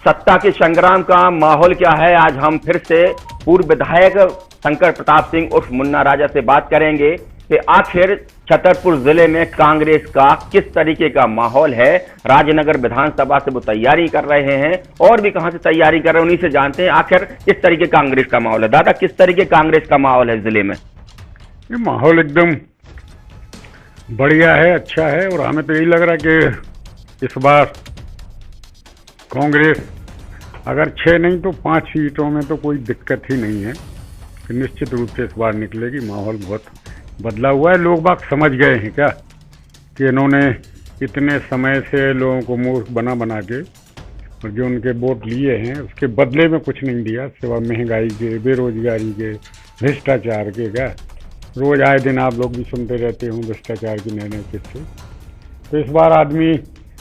सत्ता के संग्राम का माहौल क्या है, आज हम फिर से पूर्व विधायक शंकर प्रताप सिंह उर्फ मुन्ना राजा से बात करेंगे कि आखिर छतरपुर जिले में कांग्रेस का किस तरीके का माहौल है। राजनगर विधानसभा से वो तैयारी कर रहे हैं और भी कहां से तैयारी कर रहे हैं, उन्हीं से जानते हैं आखिर किस तरीके कांग्रेस का माहौल है। दादा, किस तरीके कांग्रेस का माहौल है जिले में? ये माहौल एकदम बढ़िया है, अच्छा है। और हमें तो यही लग रहा है कि इस बार कांग्रेस अगर 6 नहीं तो 5 सीटों में तो कोई दिक्कत ही नहीं है कि निश्चित रूप से इस बार निकलेगी। माहौल बहुत बदला हुआ है। लोग बाग समझ गए हैं क्या कि इन्होंने इतने समय से लोगों को मूर्ख बना बना के और जो उनके वोट लिए हैं उसके बदले में कुछ नहीं दिया सिवा महंगाई के, बेरोजगारी के, भ्रष्टाचार के। क्या रोज आए दिन आप लोग भी सुनते रहते हो भ्रष्टाचार की नए नए किस्से। तो इस बार आदमी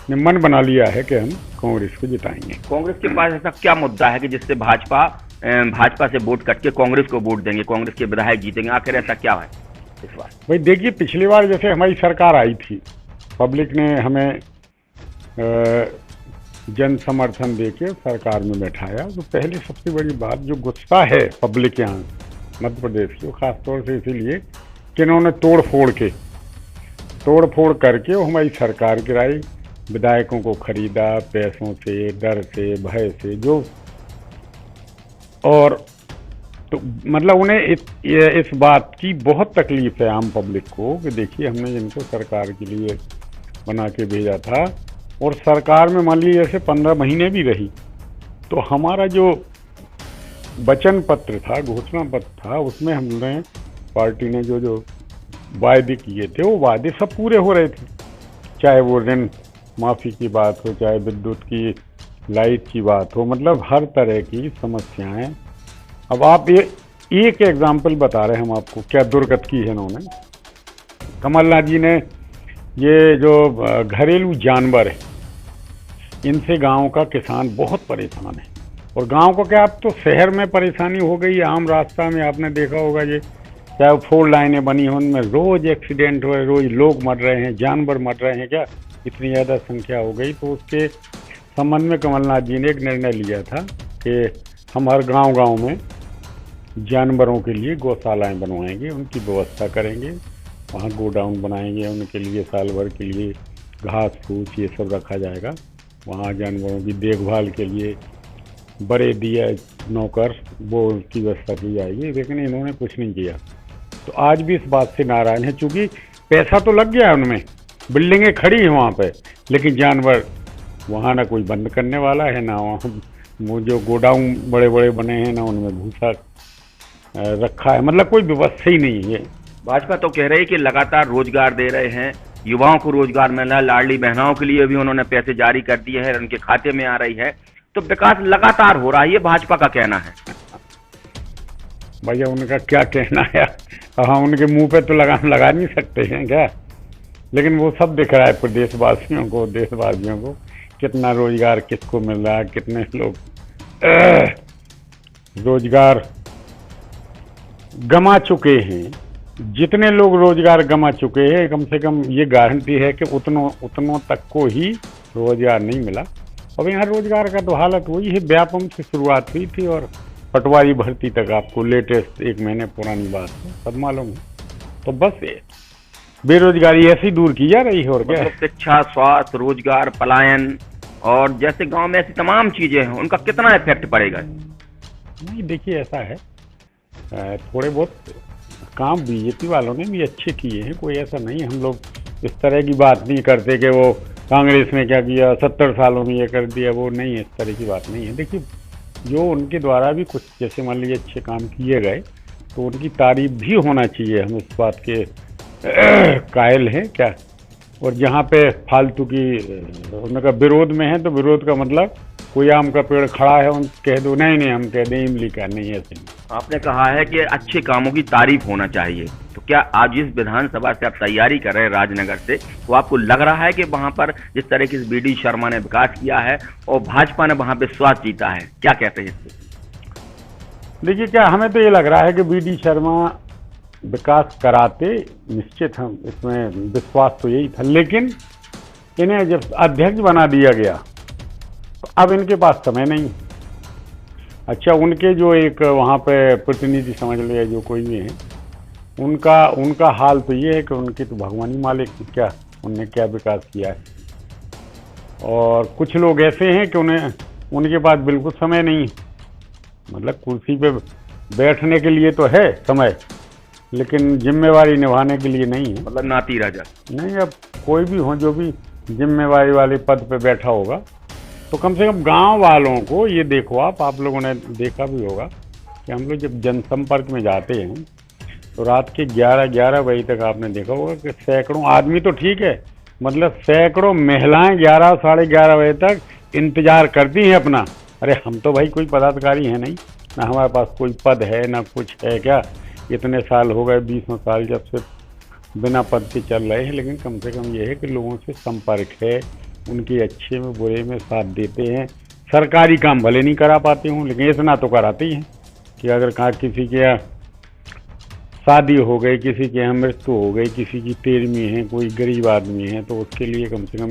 ने मन बना लिया है कि हम कांग्रेस को जिताएंगे। कांग्रेस के पास ऐसा क्या मुद्दा है कि जिससे भाजपा से वोट कट के कांग्रेस को वोट देंगे, कांग्रेस के विधायक जीतेंगे? आखिर ऐसा क्या है इस बार? भाई देखिए, पिछली बार जैसे हमारी सरकार आई थी, पब्लिक ने हमें जन समर्थन देके सरकार में बैठाया। तो पहली सबसे बड़ी बात जो गुस्सा है पब्लिक यहाँ मध्य प्रदेश की, वो खासतौर से इसीलिए कि इन्होंने तोड़ फोड़ करके वो हमारी सरकार गिराई, विधायकों को खरीदा पैसों से, डर से, भय से, जो और तो मतलब उन्हें इस बात की बहुत तकलीफ है आम पब्लिक को कि देखिए हमने इनको सरकार के लिए बना के भेजा था और सरकार में मान लीजिए जैसे 15 महीने भी रही तो हमारा जो वचन पत्र था, घोषणा पत्र था, उसमें हमने पार्टी ने जो वायदे किए थे वो वायदे सब पूरे हो रहे थे। चाहे वो ऋण माफ़ी की बात हो, चाहे विद्युत की लाइट की बात हो, मतलब हर तरह की समस्याएं। अब आप एक एग्जाम्पल बता रहे हैं हम आपको, क्या दुर्गत की है इन्होंने। कमलनाथ जी ने ये जो घरेलू जानवर है इनसे गांव का किसान बहुत परेशान है। और गांव को क्या, अब तो शहर में परेशानी हो गई है। आम रास्ता में आपने देखा होगा ये चाहे 4 लाइनें बनी हो, उनमें रोज एक्सीडेंट हो रहे, रोज लोग मर रहे हैं, जानवर मर रहे हैं। क्या इतनी ज़्यादा संख्या हो गई। तो उसके संबंध में कमलनाथ जी ने एक निर्णय लिया था कि हम हर गांव में जानवरों के लिए गौशालाएं बनवाएंगे, उनकी व्यवस्था करेंगे, वहाँ गोडाउन बनाएंगे, उनके लिए साल भर के लिए घास फूस ये सब रखा जाएगा। वहाँ जानवरों की देखभाल के लिए बड़े दिया नौकर वो उसकी व्यवस्था की जाएगी। लेकिन इन्होंने कुछ नहीं किया। तो आज भी इस बात से नाराज हैं, चूँकि पैसा तो लग गया उनमें, बिल्डिंगें खड़ी हैं वहाँ पे, लेकिन जानवर वहाँ ना कोई बंद करने वाला है, ना वहाँ वो जो गोडाउन बड़े बड़े बने हैं ना उनमें भूसा रखा है, मतलब कोई व्यवस्था ही नहीं है। भाजपा तो कह रही है कि लगातार रोजगार दे रहे हैं, युवाओं को रोजगार मिल रहा है, लाडली बहनों के लिए भी उन्होंने पैसे जारी कर दिए हैं, उनके खाते में आ रही है, तो विकास लगातार हो रहा है, ये भाजपा का कहना है। भैया उनका क्या कहना है, हाँ उनके मुंह पे तो लगा नहीं सकते हैं क्या, लेकिन वो सब दिख रहा है प्रदेशवासियों को, देशवासियों को कितना रोजगार किसको मिल रहा है, कितने लोग रोजगार गंवा चुके हैं। जितने लोग रोजगार गंवा चुके हैं, कम से कम ये गारंटी है कि उतनों तक को ही रोजगार नहीं मिला। अब यहाँ रोजगार का तो हालत वही है, व्यापम से शुरुआत हुई थी और पटवारी भर्ती तक आपको लेटेस्ट 1 महीने पुरानी बात है, सब मालूम है। तो बस बेरोजगारी ऐसी दूर की जा रही है। और क्या शिक्षा, स्वास्थ्य, रोजगार, पलायन और जैसे गांव में ऐसी तमाम चीजें हैं, उनका कितना इफेक्ट पड़ेगा? नहीं देखिए, ऐसा है थोड़े बहुत काम बीजेपी वालों ने भी अच्छे किए हैं, कोई ऐसा नहीं। हम लोग इस तरह की बात नहीं करते कि वो कांग्रेस ने क्या किया, 70 सालों में ये कर दिया, वो नहीं है, इस तरह की बात नहीं है। देखिए जो उनके द्वारा भी कुछ जैसे मान लीजिए अच्छे काम किए गए तो उनकी तारीफ भी होना चाहिए, हम इस बात के कायल हैं क्या। और जहाँ पे फालतू की उनका विरोध में है तो विरोध का मतलब कोई आम का पेड़ खड़ा है उन कह दो नहीं हम कह दें इमली का, नहीं ऐसे नहीं। आपने कहा है कि अच्छे कामों की तारीफ होना चाहिए, तो क्या आज इस विधानसभा से आप तैयारी कर रहे हैं राजनगर से, तो आपको लग रहा है कि वहां पर जिस तरह की BD शर्मा ने विकास किया है और भाजपा ने वहां विश्वास जीता है, क्या कहते हैं इससे? देखिए क्या हमें तो ये लग रहा है कि BD शर्मा विकास कराते, निश्चित हम इसमें विश्वास तो यही था, लेकिन इन्हें जब अध्यक्ष बना दिया गया तो अब इनके पास समय नहीं। अच्छा, उनके जो एक वहाँ पे प्रतिनिधि समझ लिया जो कोई भी है, उनका उनका हाल तो ये है कि उनके तो भगवान ही मालिक हैं, क्या उनने क्या विकास किया है। और कुछ लोग ऐसे हैं कि उनके पास बिल्कुल समय नहीं है, मतलब कुर्सी पे बैठने के लिए तो है समय, लेकिन जिम्मेवारी निभाने के लिए नहीं है। मतलब नाती राजा नहीं, अब कोई भी हो जो भी जिम्मेवारी वाले पद पे बैठा होगा, तो कम से कम गांव वालों को ये देखो, आप लोगों ने देखा भी होगा कि हम लोग जब जनसंपर्क में जाते हैं तो रात के 11 बजे तक आपने देखा होगा कि सैकड़ों आदमी तो ठीक है, मतलब सैकड़ों महिलाएं 11 साढ़े 11 बजे तक इंतजार करती हैं अपना। अरे हम तो भाई कोई पदाधिकारी हैं नहीं, ना हमारे पास कोई पद है ना कुछ है, क्या इतने साल हो गए 20 साल जब से बिना पद के चल रहे हैं, लेकिन कम से कम ये है कि लोगों से संपर्क है, उनके अच्छे में बुरे में साथ देते हैं। सरकारी काम भले नहीं करा पाते हूँ, लेकिन इतना तो कराते ही हैं कि अगर कहाँ किसी के यहाँ शादी हो गई, किसी के यहाँ मृत्यु हो गई, किसी की 13वीं है, कोई गरीब आदमी है, तो उसके लिए कम से कम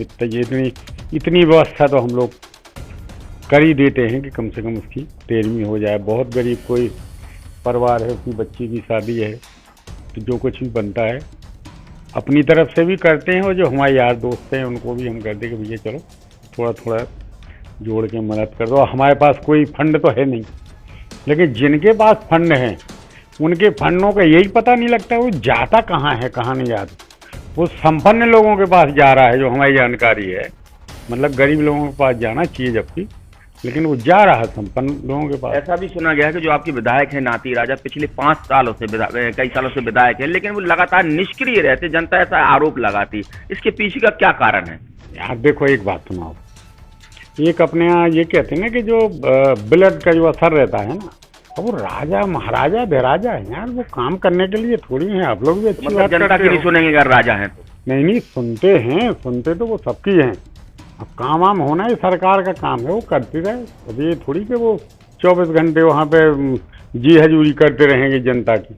इतनी व्यवस्था तो हम लोग कर ही देते हैं कि कम से कम उसकी 13वीं हो जाए। बहुत गरीब कोई परिवार है, उसकी बच्ची की शादी है, तो जो कुछ भी बनता है अपनी तरफ से भी करते हैं, और जो हमारे यार दोस्त हैं उनको भी हम कहते हैं कि भैया चलो थोड़ा थोड़ा जोड़ के मदद कर दो। हमारे पास कोई फंड तो है नहीं, लेकिन जिनके पास फंड हैं उनके फंडों का यही पता नहीं लगता वो जाता कहाँ है कहाँ नहीं जाता। वो संपन्न लोगों के पास जा रहा है, जो हमारी जानकारी है, मतलब गरीब लोगों के पास जाना चाहिए जबकि, लेकिन वो जा रहा है संपन्न लोगों के पास। ऐसा भी सुना गया है कि जो आपके विधायक हैं नाती राजा, पिछले 5 सालों से कई सालों से विधायक हैं, लेकिन वो लगातार निष्क्रिय रहते, जनता ऐसा आरोप लगाती। इसके पीछे का क्या कारण है? यार देखो, एक बात सुनाओ, एक अपने यहाँ ये कहते हैं ना कि जो ब्लड का जो असर रहता है ना, वो राजा महाराजा बेराजा है यार, वो काम करने के लिए थोड़ी है। आप लोग भी अच्छी बात जनता की नहीं सुनेंगे अगर राजा हैं तो? नहीं, सुनते हैं, सुनते तो वो सबकी हैं। अब काम वाम होना ही सरकार का काम है, वो करती रहे। अब ये थोड़ी कि वो 24 घंटे वहाँ पे जी हजूरी करते रहेंगे जनता की।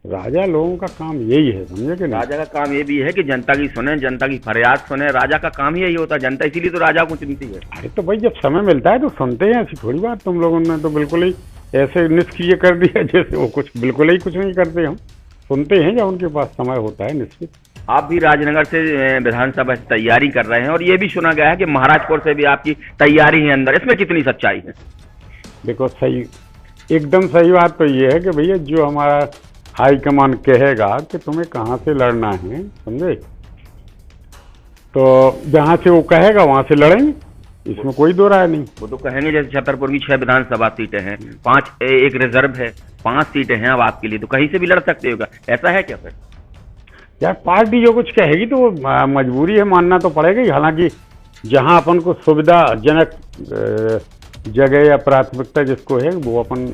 राजा लोगों का काम यही है, समझे कि नहीं? राजा का काम ये भी है कि जनता की सुने, जनता की फरियाद सुने। राजा का काम ही यही होता है, जनता इसीलिए तो राजा को चुनती है। अरे तो भाई जब समय मिलता है तो सुनते हैं, ऐसी थोड़ी बात। तुम लोगों ने तो बिल्कुल ही ऐसे निष्क्रिय कर दिया जैसे वो बिल्कुल ही कुछ नहीं करते। हम सुनते हैं जब उनके पास समय होता है निश्चित। आप भी राजनगर से विधानसभा से तैयारी कर रहे हैं, और ये भी सुना गया है कि महाराजपुर से भी आपकी तैयारी है अंदर, इसमें कितनी सच्चाई है? देखो, सही, एकदम सही बात तो ये है कि भैया जो हमारा हाईकमान कहेगा कि तुम्हें कहाँ से लड़ना है, समझे, तो जहाँ से वो कहेगा वहाँ से लड़ेंगे, इसमें कोई दो राय नहीं। वो तो कहेंगे जैसे छतरपुर की 6 विधानसभा सीटें हैं, 5 एक रिजर्व है, 5 सीटें हैं अब आपके लिए, तो कहीं से भी लड़ सकते होगा, ऐसा है क्या फिर? यार पार्टी जो कुछ कहेगी तो वो मजबूरी है, मानना तो पड़ेगा ही। हालांकि जहां अपन को सुविधाजनक जगह या प्राथमिकता जिसको है वो अपन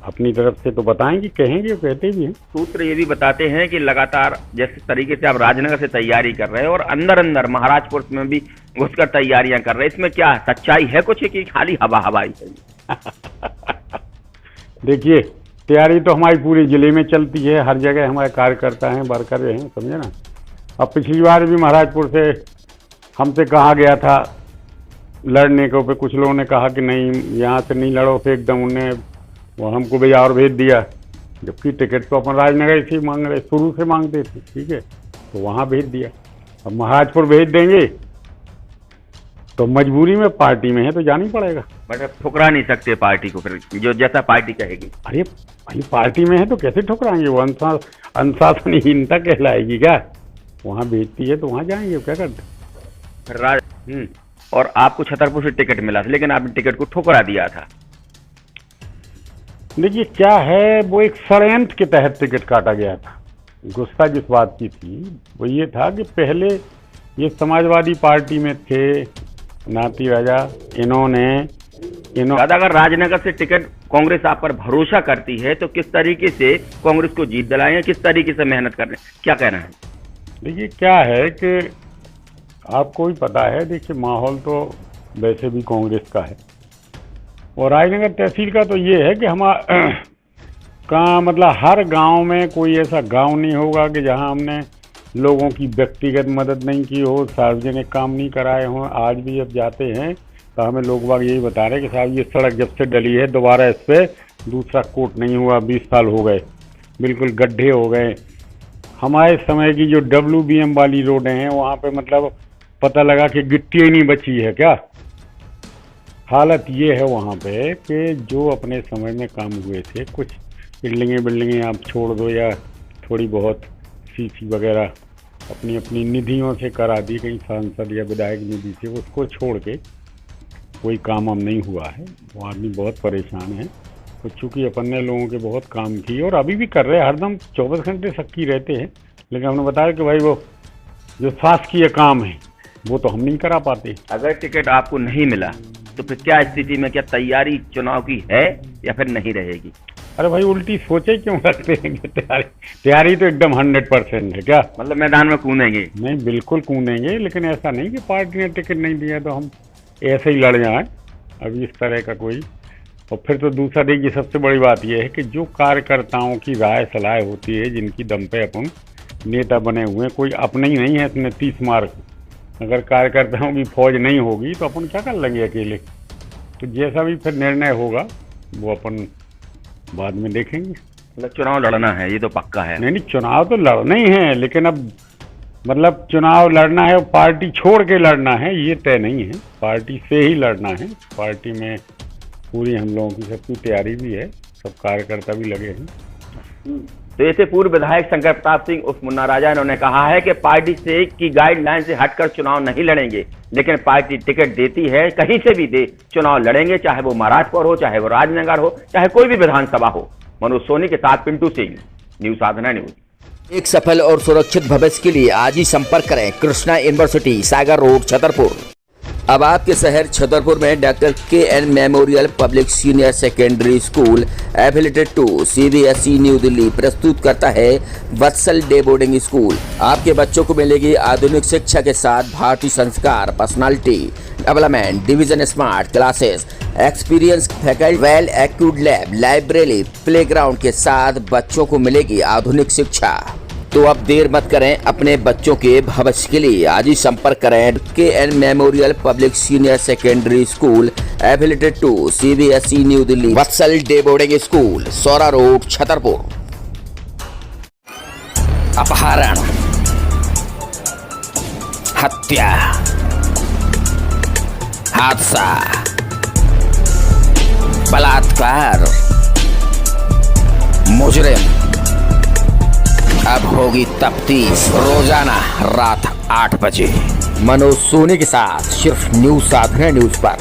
अपनी तरफ से तो बताएंगे, कहेंगे, कहते भी हैं। सूत्र ये भी बताते हैं कि लगातार जिस तरीके से आप राजनगर से तैयारी कर रहे हैं और अंदर अंदर महाराजपुर में भी घुसकर तैयारियां कर रहे हैं, इसमें क्या सच्चाई है कुछ कि खाली हवा हवाई है? देखिए, तैयारी तो हमारी पूरे जिले में चलती है, हर जगह हमारे कार्यकर्ता हैं, वर्कर हैं, समझे ना। अब पिछली बार भी महाराजपुर से हमसे कहा गया था लड़ने को, पे कुछ लोगों ने कहा कि नहीं यहाँ से नहीं लड़ो, फिर एकदम उन्हें वो हमको भैया और भेज दिया, जबकि टिकट तो अपन राजनगर से मांग रहे, शुरू से मांगते थे, ठीक है, तो वहाँ भेज दिया। अब महाराजपुर भेज देंगे तो मजबूरी में, पार्टी में है तो जाना ही पड़ेगा। बट अब ठुकरा नहीं सकते पार्टी को, फिर जो जैसा पार्टी कहेगी। अरे भाई पार्टी में है तो कैसे ठुकराएंगे, वो अनुशासनहीनता कहलाएगी क्या? वहाँ भेजती है तो वहाँ जाएंगे, क्या करते। और आपको छतरपुर से टिकट मिला था, लेकिन आपने टिकट को ठुकरा दिया था। देखिए क्या है, वो एक षड्यंत्र के तहत टिकट काटा गया था। गुस्सा जिस बात की थी वो ये था कि पहले ये समाजवादी पार्टी में थे नाती राजा, इन्होंने अगर राजनगर से टिकट कांग्रेस आप पर भरोसा करती है तो किस तरीके से कांग्रेस को जीत दिलाएं, किस तरीके से मेहनत कर रहे हैं, क्या कहना है? देखिए क्या है कि आपको भी पता है, देखिए माहौल तो वैसे भी कांग्रेस का है, और राजनगर तहसील का तो ये है कि मतलब हर गांव में कोई ऐसा गांव नहीं होगा कि जहां हमने लोगों की व्यक्तिगत मदद नहीं की हो, सार्वजनिक काम नहीं कराए हों। आज भी जब जाते हैं तो हमें लोग बाग यही बता रहे हैं कि साहब ये सड़क जब से डली है दोबारा इस पे दूसरा कोट नहीं हुआ, 20 साल हो गए, बिल्कुल गड्ढे हो गए। हमारे समय की जो WBM वाली रोडें हैं वहाँ पे मतलब पता लगा कि गिट्टी ही नहीं बची है क्या। हालत ये है वहाँ पे कि जो अपने समय में काम हुए थे, कुछ बिल्डिंगें आप छोड़ दो या थोड़ी बहुत सीसी वगैरह अपनी अपनी निधियों से करा दी, कहीं सांसद या विधायक निधि से, उसको छोड़ के कोई काम हम नहीं हुआ है। वो आदमी बहुत परेशान है। तो चूँकि अपन ने लोगों के बहुत काम किए और अभी भी कर रहे हैं, हरदम 24 घंटे सक्की रहते हैं, लेकिन हमने बताया कि भाई वो जो शासकीय काम है वो तो हम नहीं करा पाते। अगर टिकट आपको नहीं मिला तो फिर क्या स्थिति में, क्या तैयारी चुनाव की है या फिर नहीं रहेगी? अरे भाई उल्टी सोचे क्यों रखते हैं कि तैयारी तो एकदम 100% है। क्या मतलब मैदान में कूदेंगे? नहीं, बिल्कुल कूदेंगे, लेकिन ऐसा नहीं कि पार्टी ने टिकट नहीं दिया तो हम ऐसे ही लड़ जाएं। अभी इस तरह का कोई। और फिर तो दूसरा देखिए, सबसे बड़ी बात यह है कि जो कार्यकर्ताओं की राय सलाह होती है, जिनकी दम पे अपन नेता बने हुए हैं, कोई अपने ही नहीं है इसमें 30 मार्क। अगर कार्यकर्ताओं की फौज नहीं होगी तो अपन क्या कर लेंगे अकेले। तो जैसा भी फिर निर्णय होगा वो अपन बाद में देखेंगे। मतलब चुनाव लड़ना है, ये तो पक्का है। नहीं, चुनाव तो लड़ना ही है, लेकिन अब मतलब चुनाव लड़ना है और पार्टी छोड़ के लड़ना है ये तय नहीं है। पार्टी से ही लड़ना है। पार्टी में पूरी हम लोगों की सबकी तैयारी भी है, सब कार्यकर्ता भी लगे हैं। तो ऐसे पूर्व विधायक शंकर प्रताप सिंह उर्फ मुन्ना राजा इन्होंने कहा है कि पार्टी से की गाइडलाइन से हटकर चुनाव नहीं लड़ेंगे, लेकिन पार्टी टिकट देती है, कहीं से भी दे चुनाव लड़ेंगे, चाहे वो महाराजपुर हो, चाहे वो राजनगर हो, चाहे कोई भी विधानसभा हो। मनोज सोनी के साथ पिंटू सिंह, न्यूज साधना न्यूज। एक सफल और सुरक्षित भविष्य के लिए आज ही संपर्क करें कृष्णा यूनिवर्सिटी, सागर रोड, छतरपुर। अब आपके शहर छतरपुर में doctor KN memorial public senior secondary school affiliated to CBSE new Delhi प्रस्तुत करता है वत्सल डे बोर्डिंग स्कूल। आपके बच्चों को मिलेगी आधुनिक शिक्षा के साथ भारतीय संस्कार, personality development, division smart classes, experience faculty, well accrued lab, library, playground के साथ बच्चों को मिलेगी आधुनिक शिक्षा। तो अब देर मत करें, अपने बच्चों के भविष्य के लिए आज ही संपर्क करें KN memorial public senior secondary school affiliated to CBSE new Delhi, Vatsal day boarding school, Saura road, Chhatarpur. अपहरण, हत्या, हादसा, बलात्कार, मुजरिम, अब होगी तफ्तीश। रोजाना रात 8 बजे मनोज सोनी के साथ सिर्फ न्यूज साधना न्यूज पर।